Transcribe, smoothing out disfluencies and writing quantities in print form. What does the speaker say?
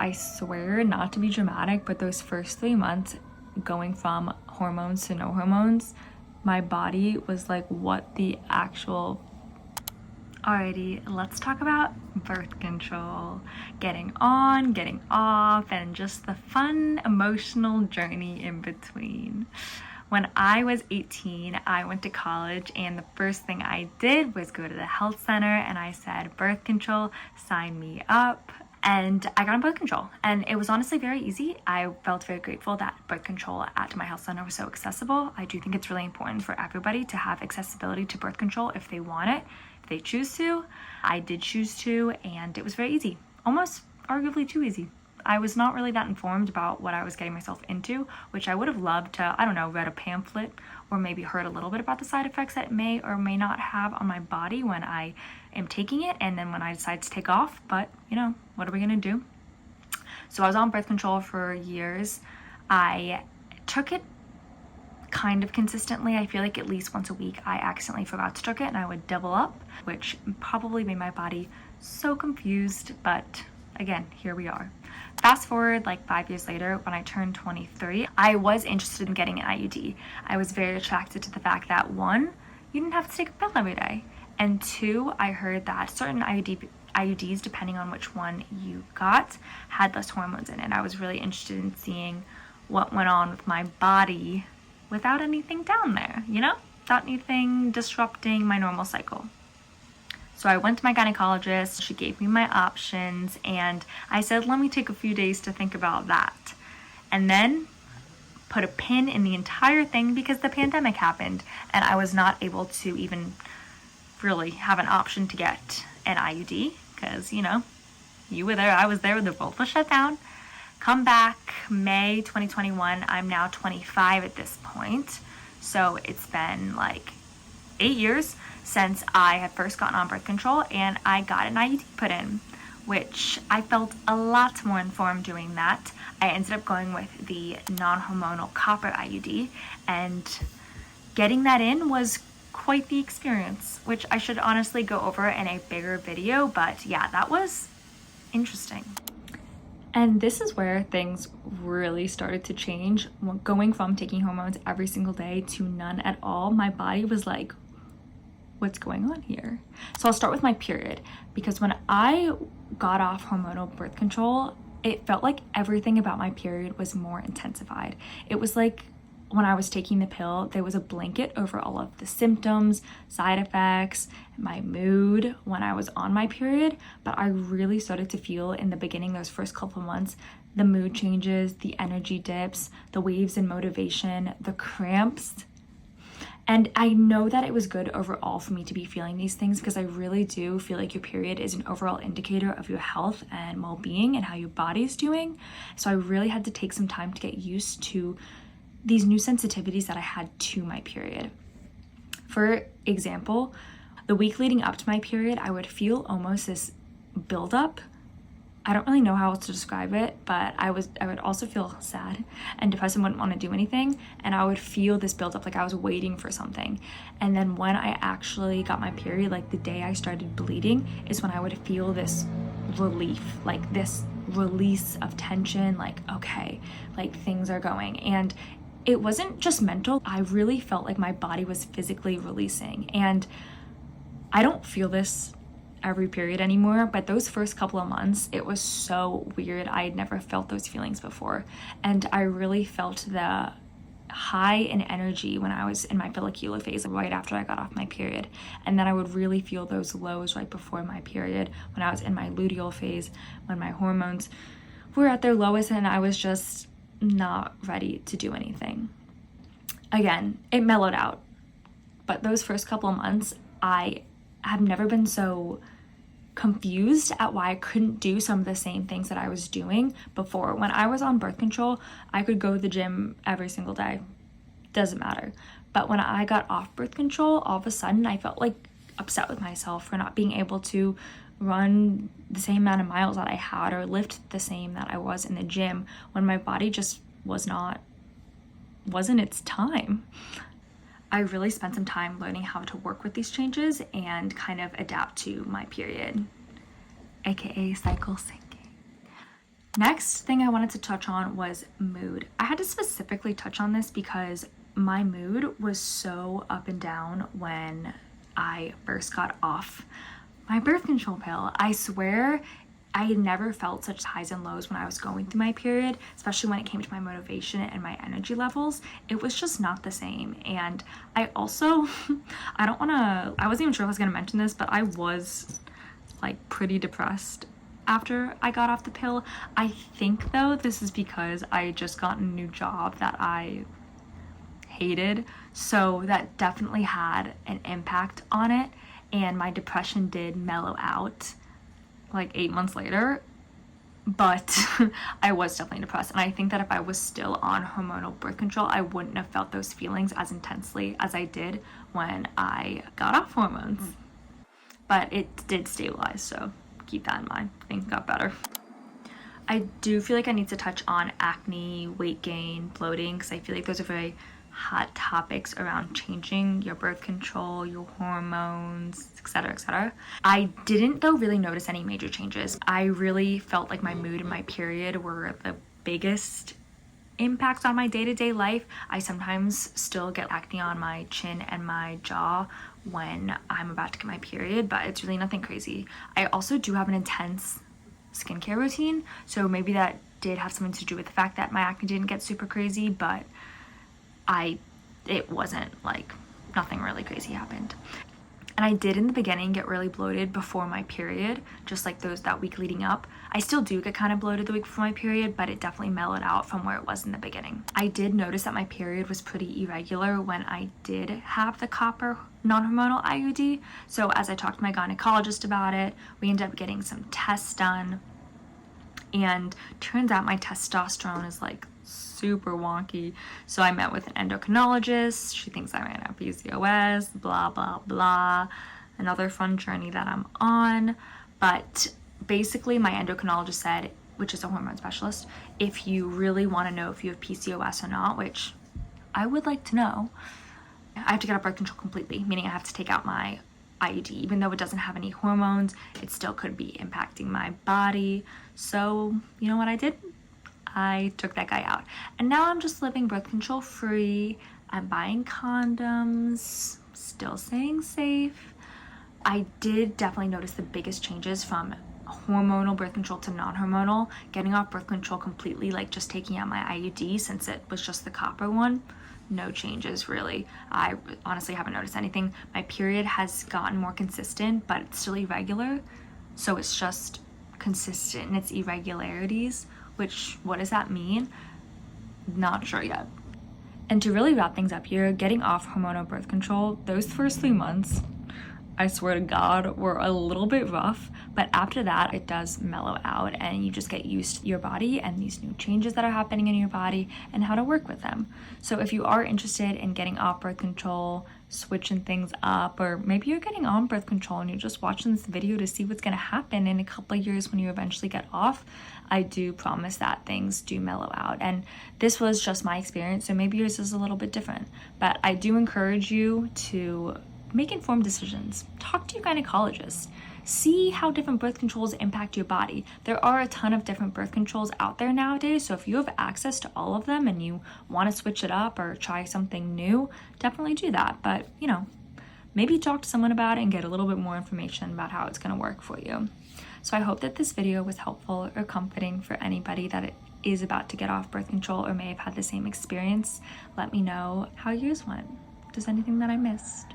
I swear not to be dramatic, but those first 3 months going from hormones to no hormones, my body was like, what the actual... Alrighty, let's talk about birth control, getting on, getting off, and just the fun emotional journey in between. When I was 18, I went to college, and the first thing I did was go to the health center and I said, birth control, sign me up. And I got on birth control, and it was honestly very easy. I felt very grateful that birth control at my health center was so accessible. I do think it's really important for everybody to have accessibility to birth control if they want it, if they choose to. I did choose to, and it was very easy, almost arguably too easy. I was not really that informed about what I was getting myself into, which I would have loved to, I don't know, read a pamphlet or maybe heard a little bit about the side effects that may or may not have on my body when I am taking it and then when I decide to take off. But, you know, what are we gonna do? So I was on birth control for years. I took it kind of consistently. I feel like at least once a week I accidentally forgot to take it and I would double up, which probably made my body so confused, but again, here we are. Fast forward like 5 years later, when I turned 23, I was interested in getting an IUD. I was very attracted to the fact that, one, you didn't have to take a pill every day, and two, I heard that certain IUDs, depending on which one you got, had less hormones in it. I was really interested in seeing what went on with my body without anything down there, you know? Without anything disrupting my normal cycle. So I went to my gynecologist, she gave me my options, and I said, let me take a few days to think about that. And then put a pin in the entire thing because the pandemic happened and I was not able to even really have an option to get an IUD because, you know, you were there, I was there, the world was shut down. Come back May 2021, I'm now 25 at this point. So it's been like 8 years since I had first gotten on birth control, and I got an IUD put in, which I felt a lot more informed doing that. I ended up going with the non-hormonal copper IUD, and getting that in was quite the experience, which I should honestly go over in a bigger video, but yeah, that was interesting. And this is where things really started to change. Going from taking hormones every single day to none at all, my body was like, what's going on here? So I'll start with my period, because when I got off hormonal birth control, it felt like everything about my period was more intensified. It was like when I was taking the pill, there was a blanket over all of the symptoms, side effects, my mood when I was on my period. But I really started to feel in the beginning, those first couple of months, the mood changes, the energy dips, the waves in motivation, the cramps. And I know that it was good overall for me to be feeling these things because I really do feel like your period is an overall indicator of your health and well-being and how your body's doing. So I really had to take some time to get used to these new sensitivities that I had to my period. For example, the week leading up to my period, I would feel almost this buildup. I don't really know how else to describe it, but I would also feel sad and depressed and wouldn't want to do anything. And I would feel this buildup, like I was waiting for something. And then when I actually got my period, like the day I started bleeding, is when I would feel this relief, like this release of tension, like, okay, like things are going. And it wasn't just mental. I really felt like my body was physically releasing. And I don't feel this every period anymore, but those first couple of months, it was so weird. I had never felt those feelings before, and I really felt the high in energy when I was in my follicular phase right after I got off my period, and then I would really feel those lows right before my period when I was in my luteal phase, when my hormones were at their lowest and I was just not ready to do anything. Again, it mellowed out, but those first couple of months, I have never been so confused at why I couldn't do some of the same things that I was doing before. When I was on birth control, I could go to the gym every single day. Doesn't matter. But when I got off birth control, all of a sudden I felt like upset with myself for not being able to run the same amount of miles that I had or lift the same that I was in the gym when my body just wasn't its time. I really spent some time learning how to work with these changes and kind of adapt to my period, aka cycle syncing. Next thing I wanted to touch on was mood. I had to specifically touch on this because my mood was so up and down when I first got off my birth control pill. I swear I had never felt such highs and lows when I was going through my period, especially when it came to my motivation and my energy levels. It was just not the same. And I also, I wasn't even sure if I was gonna mention this, but I was like pretty depressed after I got off the pill. I think though this is because I just got a new job that I hated, so that definitely had an impact on it, and my depression did mellow out like 8 months later, but I was definitely depressed. And I think that if I was still on hormonal birth control, I wouldn't have felt those feelings as intensely as I did when I got off hormones. But it did stabilize, so keep that in mind. Things got better. I do feel like I need to touch on acne, weight gain, bloating, because I feel like those are very hot topics around changing your birth control, your hormones, etc., etc. I didn't though really notice any major changes. I really felt like my mood and my period were the biggest impacts on my day-to-day life. I sometimes still get acne on my chin and my jaw when I'm about to get my period, but it's really nothing crazy. I also do have an intense skincare routine, so maybe that did have something to do with the fact that my acne didn't get super crazy, but it wasn't like, nothing really crazy happened. And I did in the beginning get really bloated before my period, just like that week leading up. I still do get kind of bloated the week before my period, but it definitely mellowed out from where it was in the beginning. I did notice that my period was pretty irregular when I did have the copper non-hormonal IUD. So as I talked to my gynecologist about it, we ended up getting some tests done, and turns out my testosterone is like super wonky. So I met with an endocrinologist. She thinks I might have PCOS, blah blah blah. Another fun journey that I'm on. But basically my endocrinologist said, which is a hormone specialist, if you really want to know if you have PCOS or not, which I would like to know, I have to get off birth control completely, meaning I have to take out my IUD. Even though it doesn't have any hormones, it still could be impacting my body. So you know what I did? I took that guy out, and now I'm just living birth control free. I'm buying condoms, still staying safe. I did definitely notice the biggest changes from hormonal birth control to non-hormonal. Getting off birth control completely, like just taking out my IUD, since it was just the copper one, no changes really. I honestly haven't noticed anything. My period has gotten more consistent, but it's still irregular, so it's just consistent in its irregularities. Which, what does that mean? Not sure yet. And to really wrap things up here, getting off hormonal birth control, those first 3 months, I swear to God, were a little bit rough, but after that it does mellow out, and you just get used to your body and these new changes that are happening in your body and how to work with them. So if you are interested in getting off birth control, switching things up, or maybe you're getting on birth control and you're just watching this video to see what's going to happen in a couple of years when you eventually get off, I do promise that things do mellow out. And this was just my experience, so maybe yours is a little bit different, but I do encourage you to make informed decisions. Talk to your gynecologist. See how different birth controls impact your body. There are a ton of different birth controls out there nowadays, so if you have access to all of them and you want to switch it up or try something new, definitely do that. But, you know, maybe talk to someone about it and get a little bit more information about how it's going to work for you. So I hope that this video was helpful or comforting for anybody that is about to get off birth control or may have had the same experience. Let me know how yours went. If there's anything that I missed.